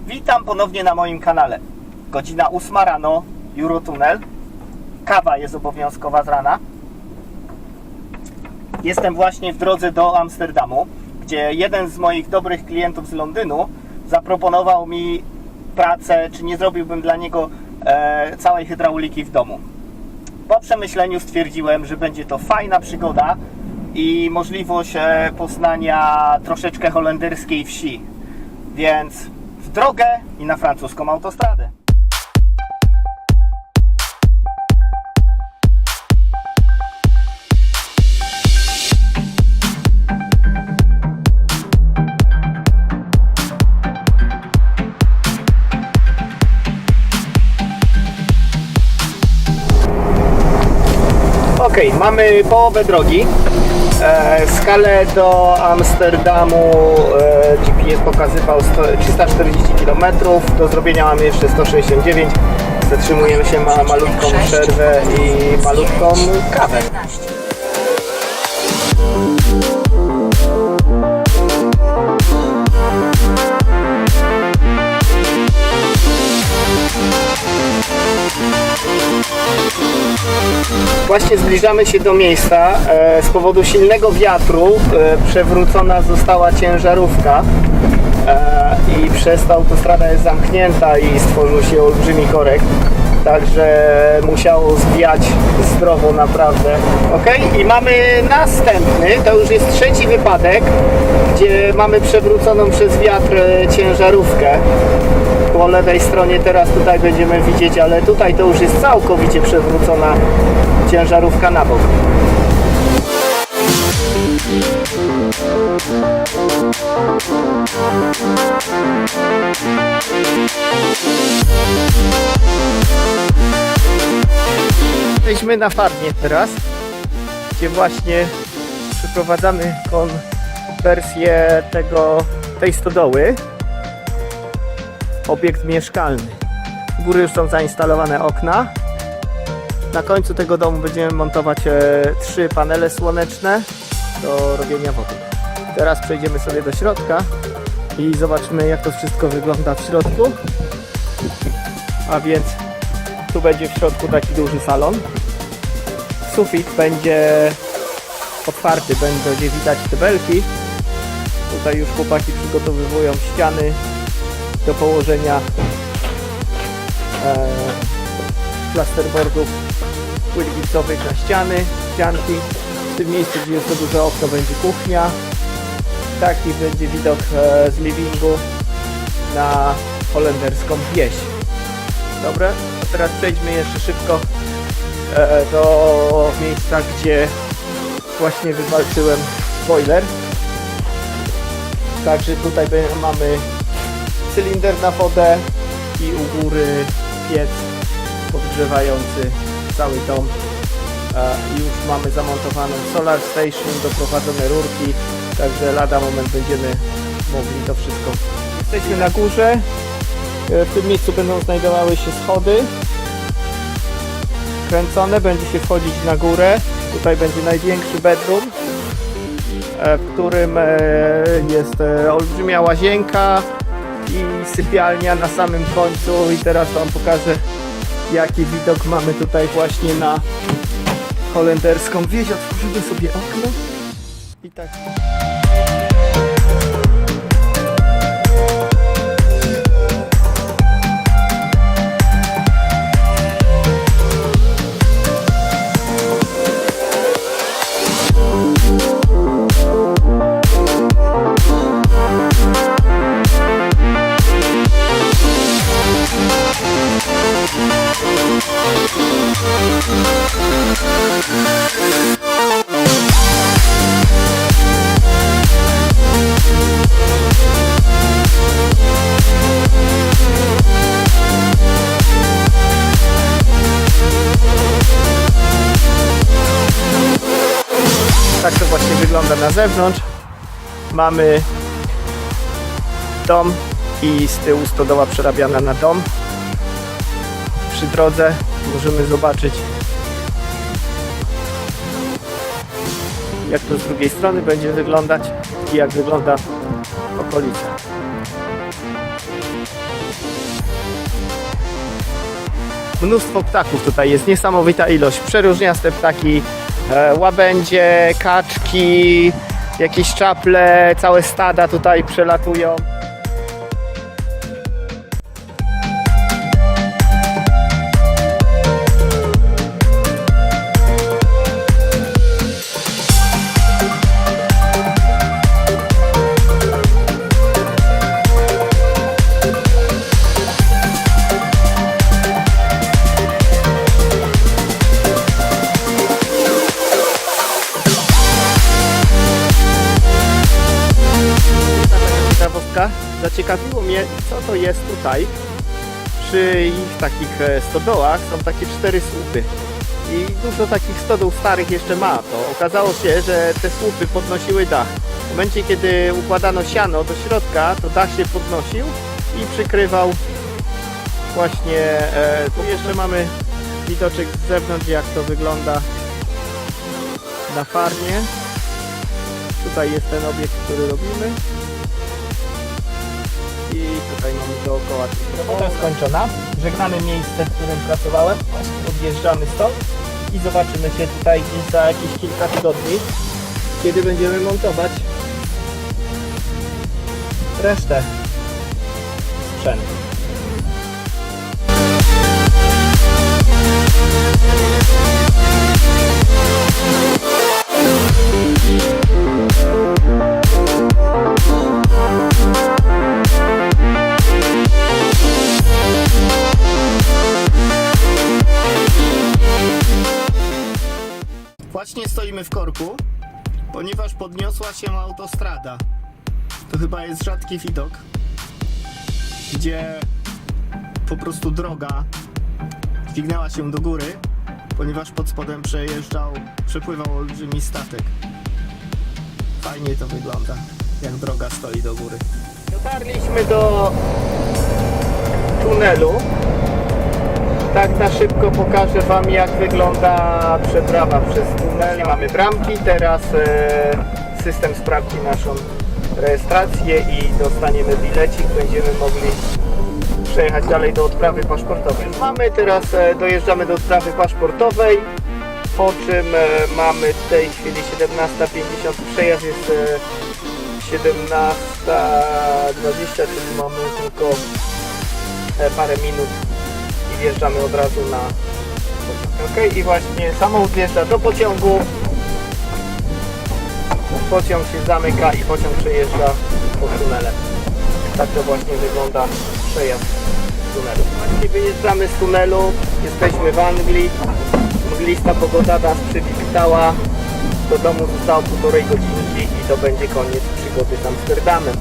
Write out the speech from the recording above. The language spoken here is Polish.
Witam ponownie na moim kanale. Godzina 8 rano, Eurotunnel. Kawa jest obowiązkowa z rana. Jestem właśnie w drodze do Amsterdamu, gdzie jeden z moich dobrych klientów z Londynu zaproponował mi pracę, czy nie zrobiłbym dla niego całej hydrauliki w domu. Po przemyśleniu stwierdziłem, że będzie to fajna przygoda i możliwość poznania troszeczkę holenderskiej wsi. Więc w drogę i na francuską autostradę. Ok, mamy połowę drogi. Skalę do Amsterdamu GPS pokazywał 340 km. Do zrobienia mamy jeszcze 169. Zatrzymujemy się na malutką przerwę i malutką kawę. Właśnie zbliżamy się do miejsca. Z powodu silnego wiatru przewrócona została ciężarówka i przez to autostrada jest zamknięta i stworzył się olbrzymi korek. Także musiało zwijać zdrowo naprawdę. Ok, i mamy następny, to już jest trzeci wypadek, gdzie mamy przewróconą przez wiatr ciężarówkę. Po lewej stronie teraz tutaj będziemy widzieć, ale tutaj to już jest całkowicie przewrócona ciężarówka na bok. Jesteśmy na farmie teraz, gdzie właśnie przeprowadzamy konwersję tej stodoły. Obiekt mieszkalny. W góry już są zainstalowane okna. Na końcu tego domu będziemy montować 3 panele słoneczne do robienia wody. Teraz przejdziemy sobie do środka i zobaczymy, jak to wszystko wygląda w środku. A więc tu będzie w środku taki duży salon. Sufit będzie otwarty, będzie widać te belki. Tutaj już chłopaki przygotowują ściany do położenia plasterboardów płytwicowych na ścianki. W tym miejscu, gdzie jest to duże okno, będzie kuchnia. Taki będzie widok z livingu na holenderską wieś. Dobra, a teraz przejdźmy jeszcze szybko do miejsca, gdzie właśnie wywalczyłem boiler. Także tutaj mamy cylinder na wodę i u góry piec podgrzewający cały dom. Już mamy zamontowaną solar station, doprowadzone rurki, także lada moment będziemy mogli to wszystko. Jesteśmy na górze, w tym miejscu będą znajdowały się schody kręcone, będzie się wchodzić na górę. Tutaj będzie największy bedroom, w którym jest olbrzymia łazienka i sypialnia na samym końcu. I teraz wam pokażę, jaki widok mamy tutaj właśnie na holenderską wieś. Otworzymy sobie okno i tak. Tak to właśnie wygląda na zewnątrz. Mamy dom i z tyłu stodoła przerabiana na dom. Przy drodze możemy zobaczyć, jak to z drugiej strony będzie wyglądać i jak wygląda okolica. Mnóstwo ptaków tutaj jest, niesamowita ilość, przeróżniaste ptaki, łabędzie, kaczki, jakieś czaple, całe stada tutaj przelatują. Zaciekawiło mnie, co to jest tutaj. Przy ich takich stodołach są takie 4 słupy i dużo takich stodół starych jeszcze ma. To okazało się, że te słupy podnosiły dach. W momencie, kiedy układano siano do środka, to dach się podnosił i przykrywał właśnie. Tu jeszcze mamy widoczek z zewnątrz, jak to wygląda na farmie. Tutaj jest ten obiekt, który robimy. I tutaj mamy dookoła. Robota skończona. Żegnamy miejsce, w którym pracowałem. Odjeżdżamy stąd i zobaczymy się tutaj gdzieś za jakieś kilka tygodni, kiedy będziemy montować resztę sprzętu. Właśnie stoimy w korku, ponieważ podniosła się autostrada. To chyba jest rzadki widok, gdzie po prostu droga dźwignęła się do góry, ponieważ pod spodem przepływał olbrzymi statek. Fajnie to wygląda, jak droga stoi do góry. Dotarliśmy do tunelu. Tak na szybko pokażę Wam, jak wygląda przeprawa przez tunel. Mamy bramki, teraz system sprawdzi naszą rejestrację i dostaniemy bilecik. Będziemy mogli przejechać dalej do odprawy paszportowej. Dojeżdżamy do odprawy paszportowej, po czym mamy w tej chwili 17:50, przejazd jest 17:20, czyli mamy tylko parę minut. Wjeżdżamy od razu na pociąg. Ok, i właśnie samochód wjeżdża do pociągu, pociąg się zamyka i pociąg przejeżdża po tunelem. Tak to właśnie wygląda przejazd tunelu. Właśnie wyjeżdżamy z tunelu, jesteśmy w Anglii, mglista pogoda nas przywitała, do domu zostało 1,5 godzinki i to będzie koniec przygody z Amsterdamem.